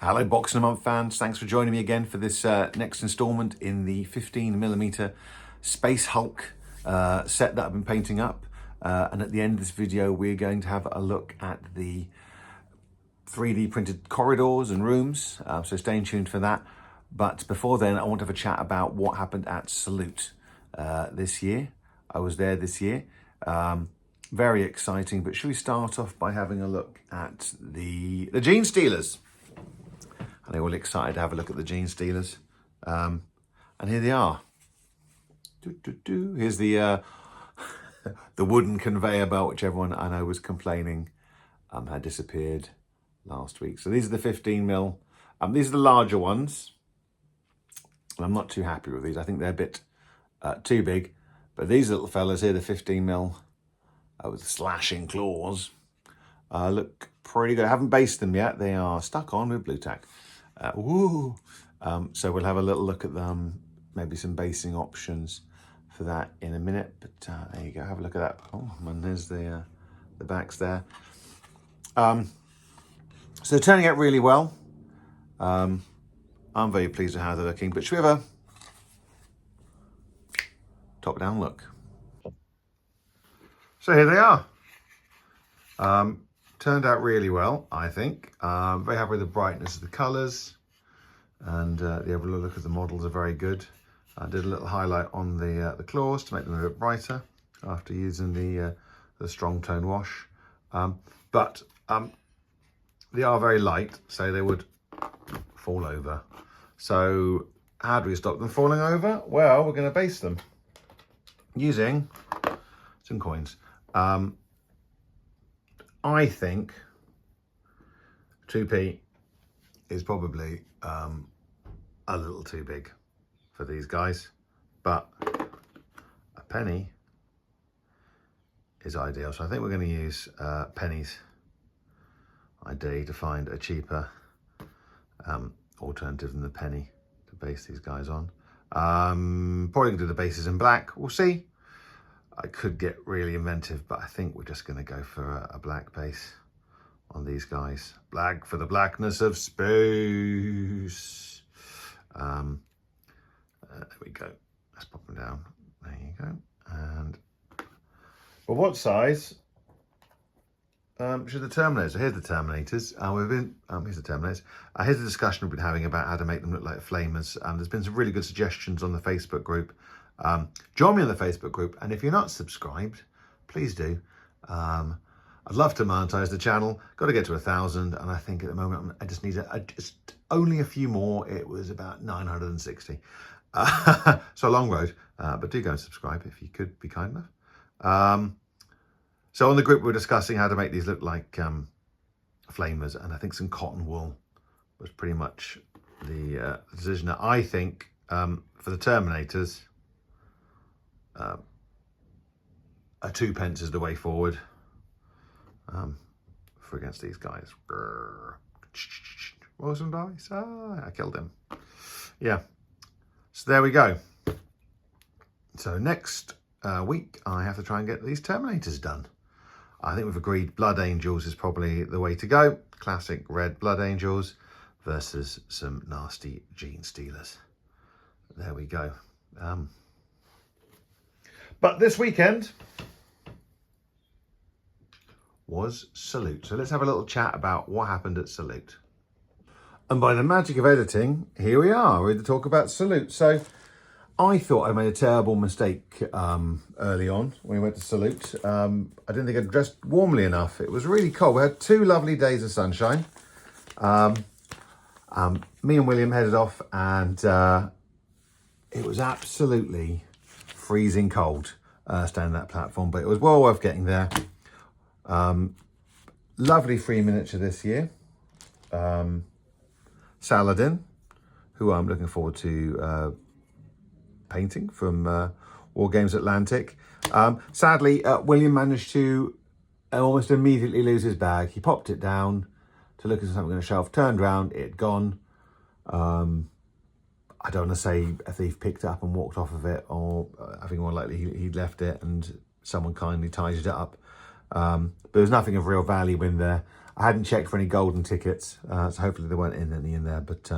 Hello Boxing a Month fans, thanks for joining me again for this next instalment in the 15mm Space Hulk set that I've been painting up. And at the end of this video we're going to have a look at the 3D printed corridors and rooms, so stay tuned for that. But before then I want to have a chat about what happened at Salute this year. I was there this year. Very exciting, but should we start off by having a look at the Genestealers? And they're all excited to have a look at the Genestealers. And here they are. Here's the the wooden conveyor belt, which everyone I know was complaining had disappeared last week. So these are the 15mm. These are the larger ones. And I'm not too happy with these. I think they're a bit too big. But these little fellas here, the 15mm with slashing claws, look pretty good. I haven't based them yet. They are stuck on with blue tack. So we'll have a little look at them, maybe some basing options for that in a minute. But there you go, have a look at that. Oh, and there's the backs there. So they're turning out really well. I'm very pleased with how they're looking. But should we have a top-down look? So here they are. Turned out really well, I think. Very happy with the brightness of the colours, and the overall look of the models are very good. I did a little highlight on the claws to make them a bit brighter after using the strong tone wash. But they are very light, so they would fall over. So how do we stop them falling over? Well, we're going to base them using some coins. I think 2p is probably a little too big for these guys, but a penny is ideal. So I think we're going to use pennies ideally to find a cheaper alternative than the penny to base these guys on. Probably going to do the bases in black. We'll see. I could get really inventive, but I think we're just going to go for a black base on these guys. Black for the blackness of space. There we go. Let's pop them down. There you go. And well, what size should the Terminators? So here's the Terminators. Here's the Terminators. Here's the discussion we've been having about how to make them look like flamers. There's been some really good suggestions on the Facebook group. Join me on the Facebook group, and if you're not subscribed, please do. I'd love to monetize the channel. Got to get to 1,000, and I think at the moment I just need just only a few more. It was about 960, so a long road. But do go and subscribe if you could be kind enough. So on the group we're discussing how to make these look like flamers, and I think some cotton wool was pretty much the decision. That I think for the Terminators, a 2p is the way forward for against these guys. Roll some dice. I killed him. Yeah. So there we go. So next week I have to try and get these Terminators done. I think we've agreed Blood Angels is probably the way to go. Classic red Blood Angels versus some nasty Genestealers. There we go. But this weekend was Salute. So let's have a little chat about what happened at Salute. And by the magic of editing, here we are, ready to talk about Salute. So I thought I made a terrible mistake early on when we went to Salute. I didn't think I'd dressed warmly enough. It was really cold. We had 2 lovely days of sunshine. Me and William headed off, and it was absolutely freezing cold standing that platform, but it was well worth getting there. Lovely free miniature this year. Saladin, who I'm looking forward to painting from War Games Atlantic. Sadly, William managed to almost immediately lose his bag. He popped it down to look at something on a shelf, turned around, it had gone. I don't want to say a thief picked it up and walked off of it, or I think more likely he'd left it and someone kindly tidied it up. But there's nothing of real value in there. I hadn't checked for any golden tickets, so hopefully there weren't any in there, but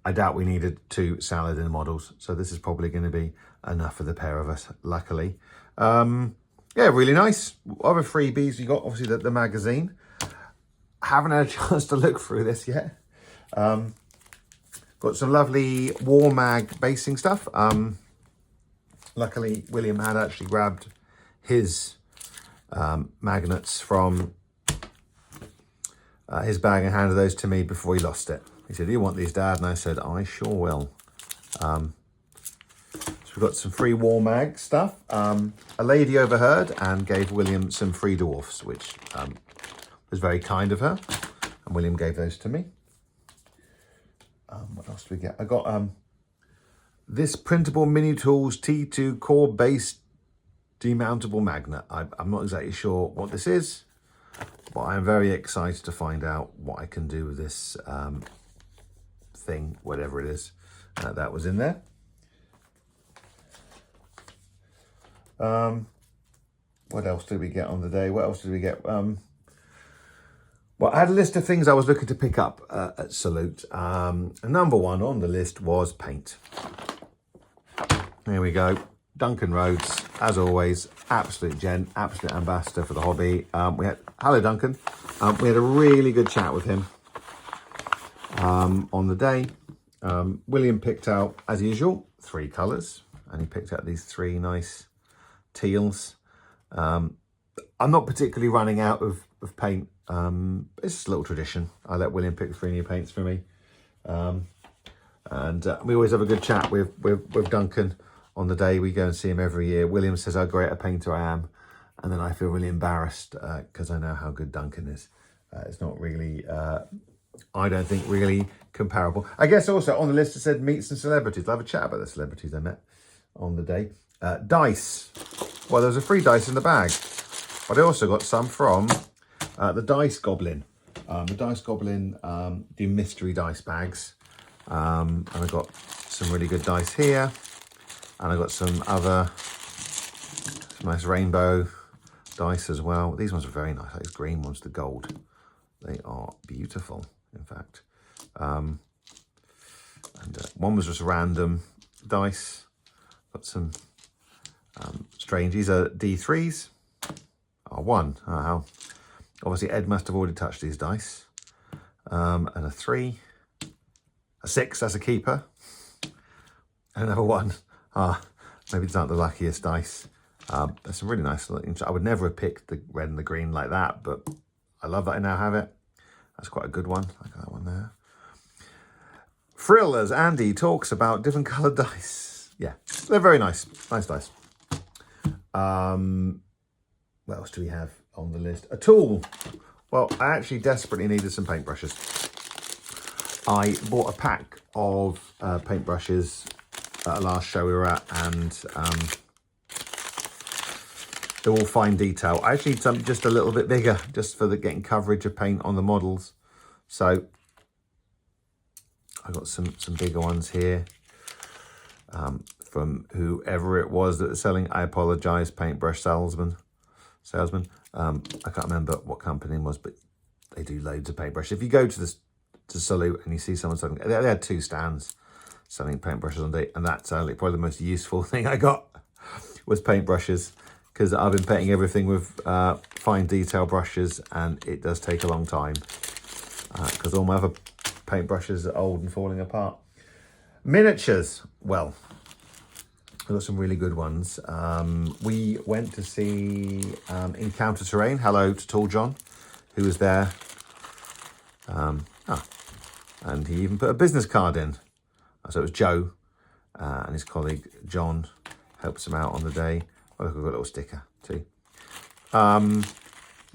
I doubt we needed 2 Saladin models, so this is probably going to be enough for the pair of us, luckily. Yeah, really nice. Other freebies, you got obviously the magazine. Haven't had a chance to look through this yet. Got some lovely War Mag basing stuff. Luckily, William had actually grabbed his magnets from his bag and handed those to me before he lost it. He said, "Do you want these, Dad?" And I said, "I sure will." So we've got some free War Mag stuff. A lady overheard and gave William some free dwarfs, which was very kind of her. And William gave those to me. What else do we get? I got this printable Mini Tools T2 core base demountable magnet. I'm not exactly sure what this is, but I'm very excited to find out what I can do with this thing, whatever it is. That was in there. What else did we get on the day? What else did we get? Well, I had a list of things I was looking to pick up at Salute. Number 1 on the list was paint. There we go. Duncan Rhodes, as always, absolute gent, absolute ambassador for the hobby. Hello, Duncan. We had a really good chat with him on the day. William picked out, as usual, 3 colours, and he picked out these 3 nice teals. I'm not particularly running out of paint. It's just a little tradition. I let William pick 3 new paints for me. And we always have a good chat with Duncan on the day. We go and see him every year. William says how great a painter I am. And then I feel really embarrassed because I know how good Duncan is. It's not really, I don't think, really comparable. I guess also on the list it said meet some celebrities. I'll have a chat about the celebrities I met on the day. Dice. Well, there was a free dice in the bag. But I also got some from the Dice Goblin. The Dice Goblin do mystery dice bags. And I got some really good dice here. And I got some nice rainbow dice as well. These ones are very nice. Those green ones, the gold. They are beautiful, in fact. And one was just random dice. Got some strange. These are D3s. Oh, 1. Oh, how. Obviously, Ed must have already touched these dice. And a 3. A 6, that's a keeper. And another 1. Maybe it's not the luckiest dice. There's some really nice looking. I would never have picked the red and the green like that, but I love that I now have it. That's quite a good one. Look at that one there. Frill, as Andy talks about different coloured dice. Yeah, they're very nice. Nice dice. What else do we have on the list? A tool. Well, I actually desperately needed some paintbrushes. I bought a pack of paintbrushes at a last show we were at, and they're all fine detail. I actually need something just a little bit bigger, just for getting coverage of paint on the models. So I got some bigger ones here from whoever it was that was selling. I apologise, paintbrush salesman. I can't remember what company it was, but they do loads of paintbrushes. If you go to Salute and you see someone selling, they had 2 stands selling paintbrushes on day, and that's probably the most useful thing I got was paintbrushes, because I've been painting everything with fine detail brushes, and it does take a long time because all my other paintbrushes are old and falling apart. Miniatures. Well, I've got some really good ones. We went to see Encounter Terrain. Hello to Tall John, who was there. And he even put a business card in. So it was Joe and his colleague John helps him out on the day. Oh, look, I've got a little sticker too. But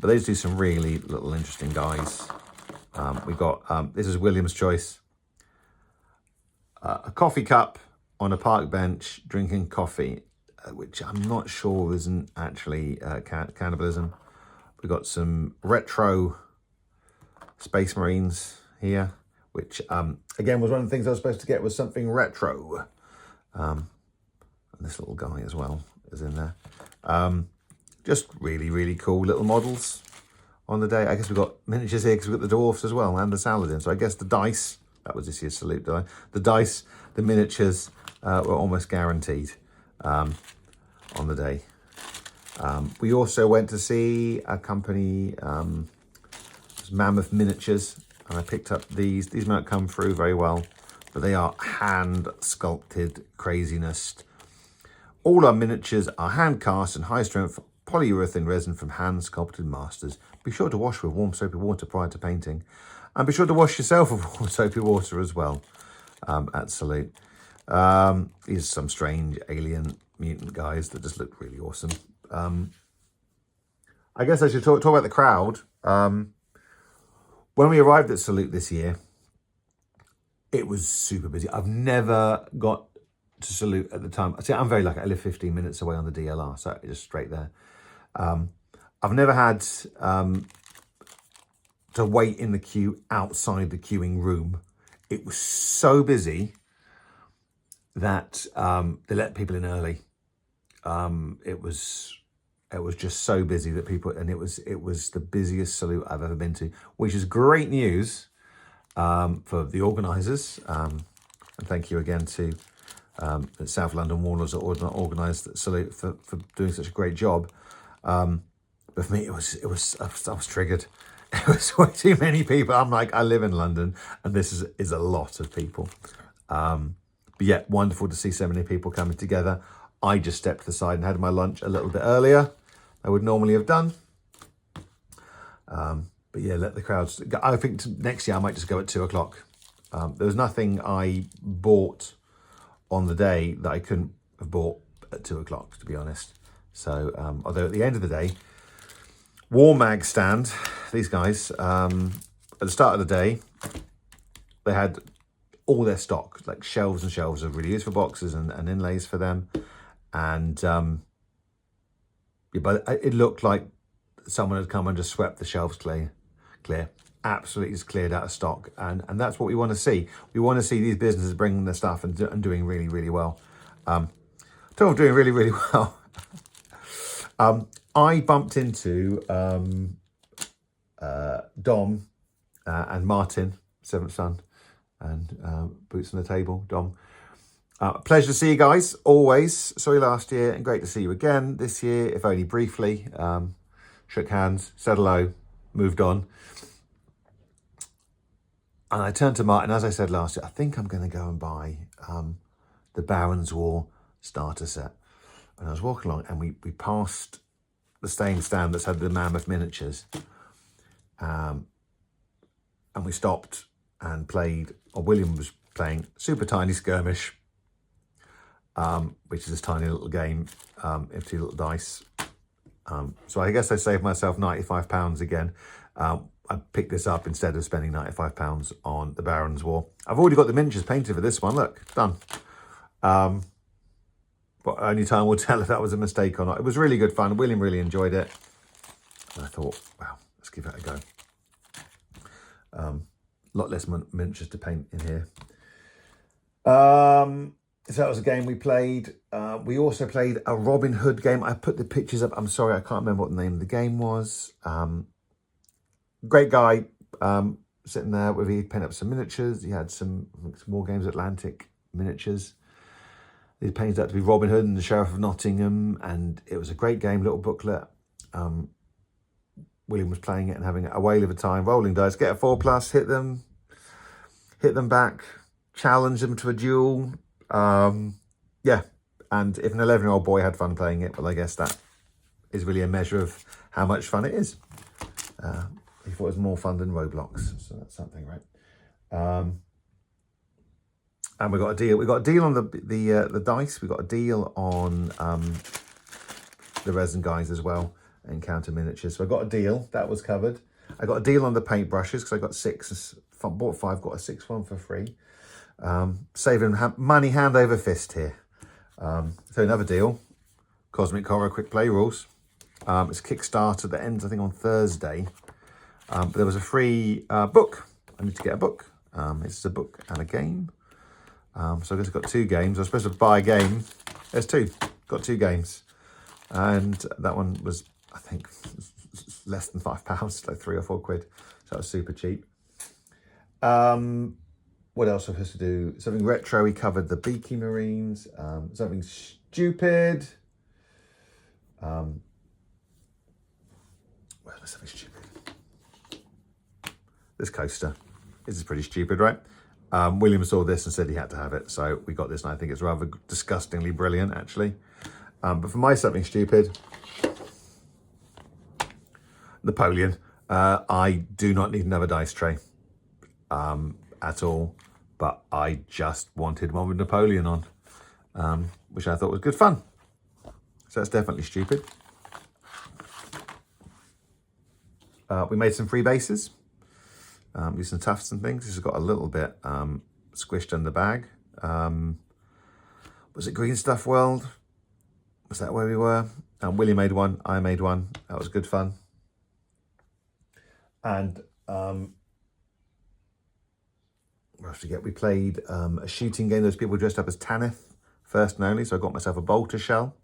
they just do some really little interesting guys. We got, this is William's choice. A coffee cup on a park bench drinking coffee, which I'm not sure isn't actually cannibalism. We got some retro Space Marines here, which again was one of the things I was supposed to get, was something retro. And this little guy as well is in there. Just really, really cool little models on the day. I guess we've got miniatures here because we've got the dwarfs as well and the Saladin. So I guess the dice, that was this year's salute, did I? The dice, the miniatures were almost guaranteed on the day. We also went to see a company, Mammoth Miniatures, and I picked up these. These might come through very well, but they are hand sculpted craziness. All our miniatures are hand cast and high strength polyurethane resin from hand sculpted masters. Be sure to wash with warm soapy water prior to painting, and be sure to wash yourself with warm soapy water as well at Salute. These are some strange alien mutant guys that just look really awesome. I guess I should talk about the crowd. When we arrived at Salute this year, it was super busy. I've never got to Salute at the time. See, I'm very lucky. I live 15 minutes away on the DLR, so just straight there. I've never had to wait in the queue outside the queuing room. It was so busy that they let people in early. It was just so busy that people, and it was the busiest Salute I've ever been to, which is great news for the organisers. And thank you again to the South London Warlords that organised Salute for doing such a great job. But for me, I was triggered. It was way too many people. I'm like, I live in London, and this is a lot of people. But yeah, wonderful to see so many people coming together. I just stepped to the side and had my lunch a little bit earlier than I would normally have done. But yeah, let the crowds go. I think next year I might just go at 2 o'clock. There was nothing I bought on the day that I couldn't have bought at 2 o'clock, to be honest. So, although at the end of the day, War Mag stand, these guys, at the start of the day, they had all their stock, like shelves and shelves of release for boxes and inlays for them. And yeah, but it looked like someone had come and just swept the shelves clear. Absolutely just cleared out of stock. And that's what we want to see. We want to see these businesses bringing their stuff and doing really, really well. Talking of doing really, really well. I bumped into Dom and Martin, seventh son, and Boots on the Table, Dom. Pleasure to see you guys, always. Sorry last year, and great to see you again this year, if only briefly. Shook hands, said hello, moved on. And I turned to Martin, as I said last year, I think I'm going to go and buy the Baron's War starter set. And I was walking along, and we passed the same stand that's had the Mammoth miniatures. And we stopped and played, or William was playing Super Tiny Skirmish, which is this tiny little game, of 2 little dice. So I guess I saved myself £95 again. I picked this up instead of spending £95 on the Baron's War. I've already got the miniatures painted for this one. Look, done. But only time will tell if that was a mistake or not. It was really good fun. William really enjoyed it. And I thought, wow, let's give it a go. A lot less miniatures to paint in here. So that was a game we played. We also played a Robin Hood game. I put the pictures up. I'm sorry, I can't remember what the name of the game was. Great guy sitting there with, he painted up some miniatures. He had some War Games Atlantic miniatures. He painted that to be Robin Hood and the Sheriff of Nottingham, and it was a great game, little booklet. William was playing it and having a whale of a time. Rolling dice, get a 4+, hit them back, challenge them to a duel. Yeah, and if an 11-year-old boy had fun playing it, well, I guess that is really a measure of how much fun it is. He thought it was more fun than Roblox, so that's something, right? And we got a deal. We got a deal on the dice. We got a deal on the resin guys as well, Encounter Miniatures. So I got a deal that was covered. I got a deal on the paintbrushes because I got 6. Bought 5, got a 6th one for free. Saving money hand over fist here. So another deal, Cosmic Horror Quick Play Rules. It's Kickstarter that ends, I think, on Thursday. But there was a free book. I need to get a book. It's a book and a game. So I guess I've got 2 games. I was supposed to buy a game. There's 2. Got 2 games. And that one was, I think, less than £5, like £3 or £4. So that was super cheap. What else was I supposed to do? Something retro. We covered the Beaky Marines. Something stupid. Well, something stupid. This coaster. This is pretty stupid, right? William saw this and said he had to have it, so we got this, and I think it's rather disgustingly brilliant, actually. But for my something stupid, Napoleon. I do not need another dice tray at all, but I just wanted one with Napoleon on, which I thought was good fun. So that's definitely stupid. We made some free bases. Use some tufts and things. This has got a little bit squished in the bag. Was it Green Stuff World? Was that where we were? Willie made one. I made one. That was good fun. And what else did we get? We played a shooting game. Those people dressed up as Tanith, first and only. So I got myself a bolter shell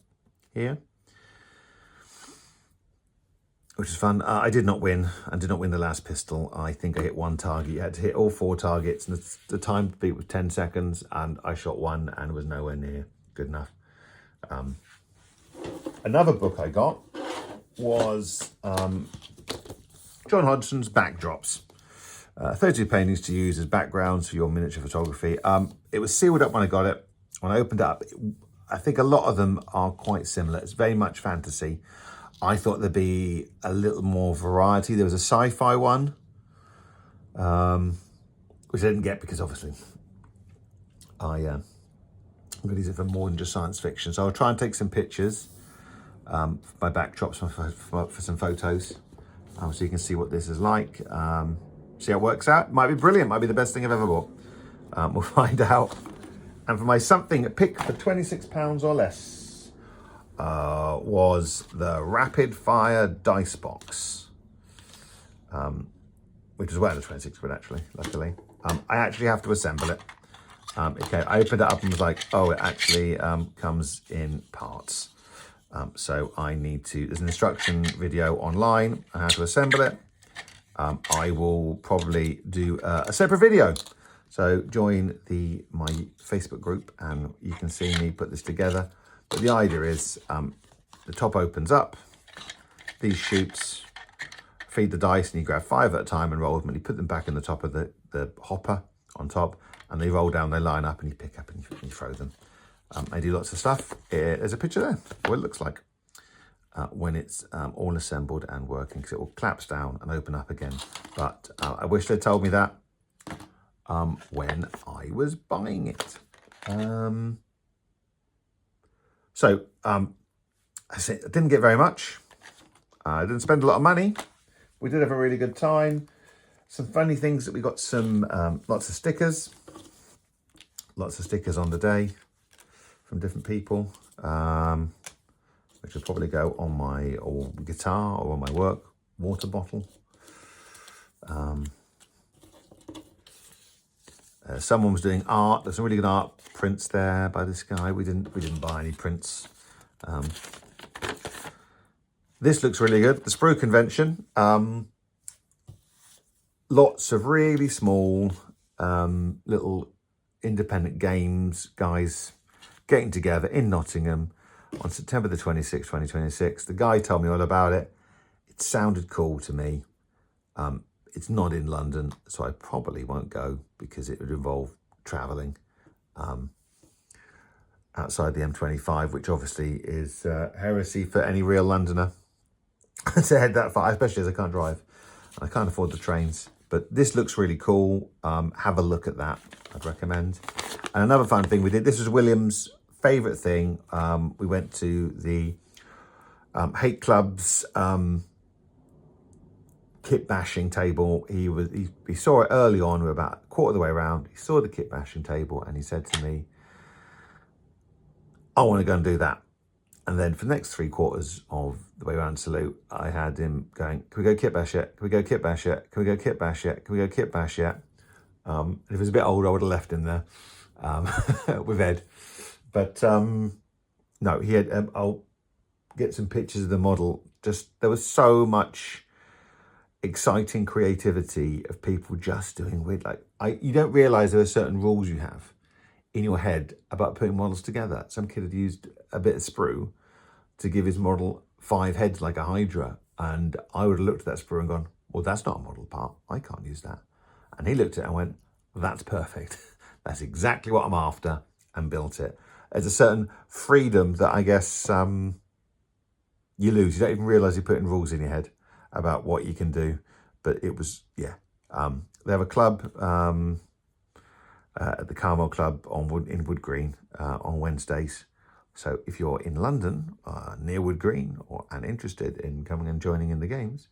here, which is fun. I did not win, and did not win the last pistol. I think I hit one target. You had to hit all 4 targets, and the time to beat was 10 seconds, and I shot one and was nowhere near good enough. Another book I got was John Hodgson's Backdrops. 32 paintings to use as backgrounds for your miniature photography. It was sealed up when I got it. When I opened it up, I think a lot of them are quite similar. It's very much fantasy. I thought there'd be a little more variety. There was a sci-fi one, which I didn't get because obviously I'm going to use it for more than just science fiction. So I'll try and take some pictures, for my backdrops for some photos, so you can see what this is like. See how it works out. Might be brilliant. Might be the best thing I've ever bought. We'll find out. And for my something pick for £26 or less was the Rapid Fire Dice Box, which is worth the 26 quid actually, luckily. I actually have to assemble it. Okay, I opened it up and was like, oh, it actually comes in parts. So I need to, there's an instruction video online on how to assemble it. I will probably do a separate video. So join my Facebook group and you can see me put this together. But the idea is the top opens up, these chutes feed the dice, and you grab 5 at a time and roll them, and you put them back in the top of the hopper on top, and they roll down, they line up, and you pick up and you throw them. I do lots of stuff. There's a picture there, what it looks like when it's all assembled and working, because it will collapse down and open up again. But I wish they'd told me that when I was buying it. I said I didn't get very much. I didn't spend a lot of money. We did have a really good time. Some funny things that we got some lots of stickers. Lots of stickers on the day from different people, which will probably go on my guitar or on my work water bottle. Someone was doing art. There's some really good art prints there by this guy. We didn't buy any prints. This looks really good. The Sprue Convention. Lots of really small little independent games guys getting together in Nottingham on September the 26th, 2026. The guy told me all about it. It sounded cool to me. It's not in London, so I probably won't go because it would involve travelling outside the M25, which obviously is heresy for any real Londoner to head that far, especially as I can't drive. I can't afford the trains. But this looks really cool. Have a look at that, I'd recommend. And another fun thing we did, this was William's favourite thing. We went to the Hate Club's kit bashing table. He saw it early on. We were about a quarter of the way around. He saw the kit bashing table and he said to me, I want to go and do that. And then for the next 3/4 of the way around Salute, I had him going, can we go kit bash yet? Can we go kit bash yet? Can we go kit bash yet? Can we go kit bash yet? If it was a bit older, I would have left him there with Ed. But no, he had, I'll get some pictures of the model. Just, there was so much exciting creativity of people just doing weird, you don't realize there are certain rules you have in your head about putting models together. Some kid had used a bit of sprue to give his model 5 heads like a Hydra. And I would have looked at that sprue and gone, well, that's not a model part. I can't use that. And he looked at it and went, that's perfect. That's exactly what I'm after, and built it. There's a certain freedom that I guess you lose. You don't even realize you're putting rules in your head about what you can do. But it was, yeah. They have a club at the Carmel Club in Wood Green on Wednesdays. So if you're in London, near Wood Green, and interested in coming and joining in the games,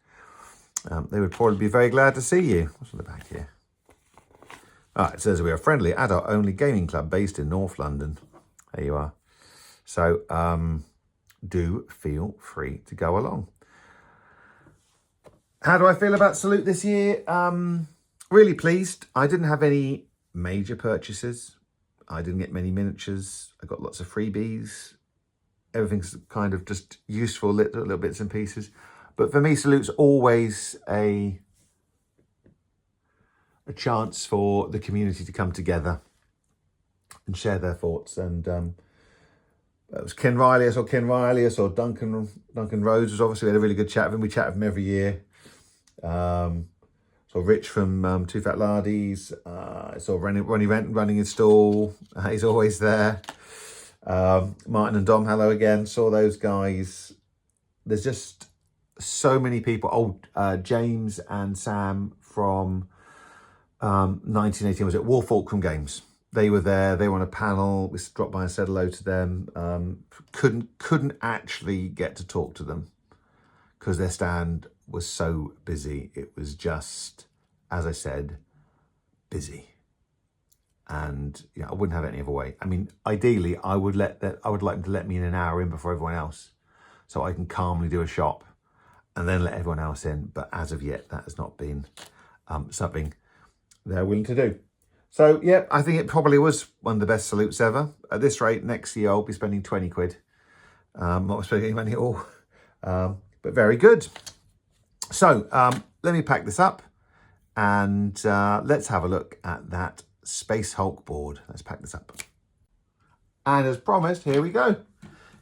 they would probably be very glad to see you. What's on the back here? It says we're a friendly, adult-only gaming club based in North London. There you are. So do feel free to go along. How do I feel about Salute this year? Really pleased. I didn't have any major purchases. I didn't get many miniatures. I got lots of freebies. Everything's kind of just useful little bits and pieces. But for me, Salute's always a chance for the community to come together and share their thoughts. And it was Ken Riley. I saw Ken Riley. I saw Duncan Rhodes. Was obviously, we had a really good chat with him. We chat with him every year. So Rich from Two Fat Lardies. I saw Ronnie Renton running his stall. He's always there. Martin and Dom, hello again. Saw those guys. There's just so many people. James and Sam from 1918, was it War Fulcrum Games? They were there. They were on a panel. We dropped by and said hello to them. Couldn't actually get to talk to them because their stand was so busy. It was just, as I said, busy. And I wouldn't have it any other way. I mean, ideally, I would like them to let me in an hour in before everyone else, so I can calmly do a shop and then let everyone else in. But as of yet, that has not been something they're willing to do. So yeah, I think it probably was one of the best Salutes ever. At this rate, next year I'll be spending 20 quid. Not spending any money at all, but very good. So let me pack this up and let's have a look at that Space Hulk board. Let's pack this up. And as promised, here we go.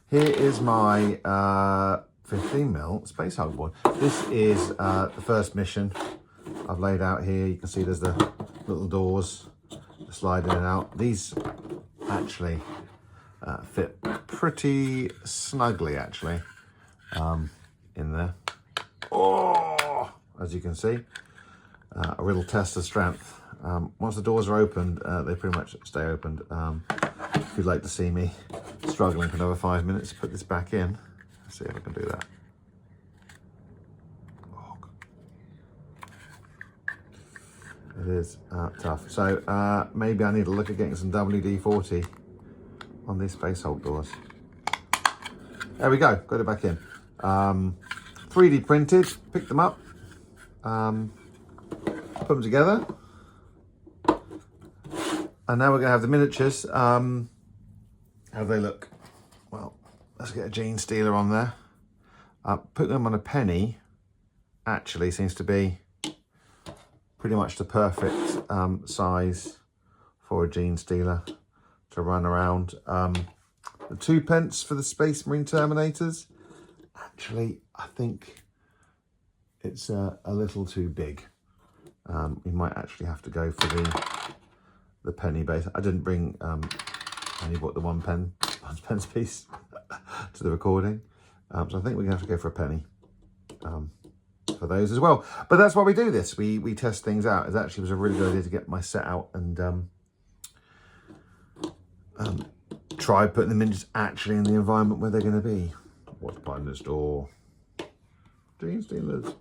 Here is my 15mm Space Hulk board. This is the first mission I've laid out here. You can see there's the little doors that slide in and out. These actually fit pretty snugly, actually, in there. Oh, as you can see, a real test of strength. Once the doors are opened, they pretty much stay opened. If you'd like to see me struggling for another 5 minutes to put this back in, let's see if I can do that. Oh, it is tough. So maybe I need to look at getting some WD-40 on these Space Hulk doors. There we go, got it back in. 3D printed, picked them up, put them together. And now we're going to have the miniatures. How do they look? Well, let's get a Genestealer on there. Putting them on a penny actually seems to be pretty much the perfect size for a Genestealer to run around. The 2 pence for the Space Marine Terminators, actually, I think it's a little too big. We might actually have to go for the penny base. I didn't bring, I only bought the 1 pence piece to the recording. So I think we're gonna have to go for a penny for those as well. But that's why we do this. We test things out. It actually was a really good idea to get my set out and try putting them in just actually in the environment where they're gonna be. What's behind this door? Genestealers.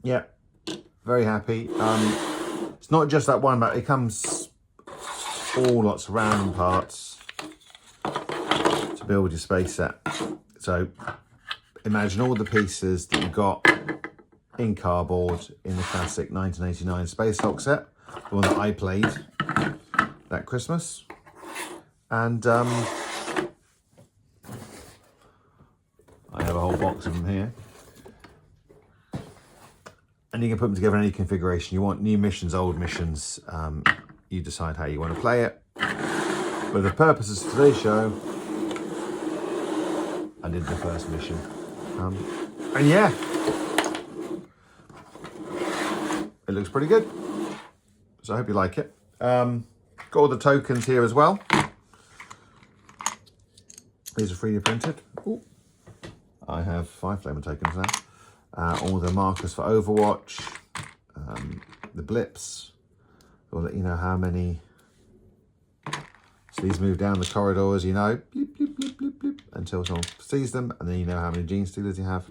Yeah, very happy. It's not just that one, but it comes all lots of random parts to build your space set. So imagine all the pieces that you got in cardboard in the classic 1989 Space Hulk set, the one that I played that Christmas. And I have a whole box of them here. And you can put them together in any configuration you want. New missions, old missions. You decide how you want to play it. For the purposes of today's show, I did the first mission. And yeah, it looks pretty good. So I hope you like it. Got all the tokens here as well. These are 3D printed. Ooh. I have 5 flavor tokens now. All the markers for Overwatch, the blips. Will let you know how many. So these move down the corridor, as you know, bleep, bleep, bleep, bleep, bleep, until someone sees them, and then you know how many Genestealers you have.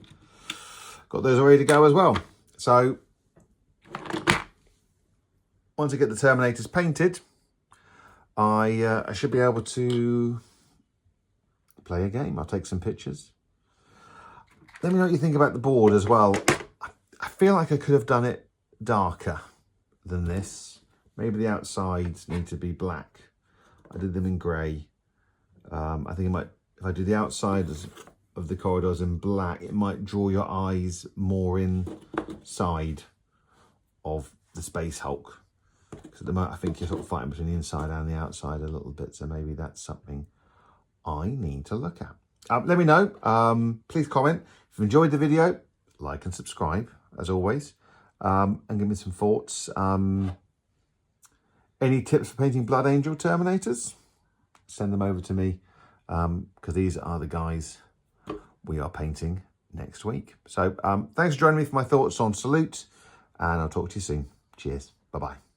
Got those all ready to go as well. So once I get the Terminators painted, I should be able to play a game. I'll take some pictures. Let me know what you think about the board as well. I feel like I could have done it darker than this. Maybe the outsides need to be black. I did them in grey. I think it might, if I do the outsides of the corridors in black, it might draw your eyes more inside of the Space Hulk. Because at the moment, I think you're sort of fighting between the inside and the outside a little bit. So maybe that's something I need to look at. Let me know. Please comment. If you enjoyed the video, like and subscribe, as always. And give me some thoughts. Any tips for painting Blood Angel Terminators? Send them over to me, because these are the guys we are painting next week. So thanks for joining me for my thoughts on Salute, and I'll talk to you soon. Cheers. Bye-bye.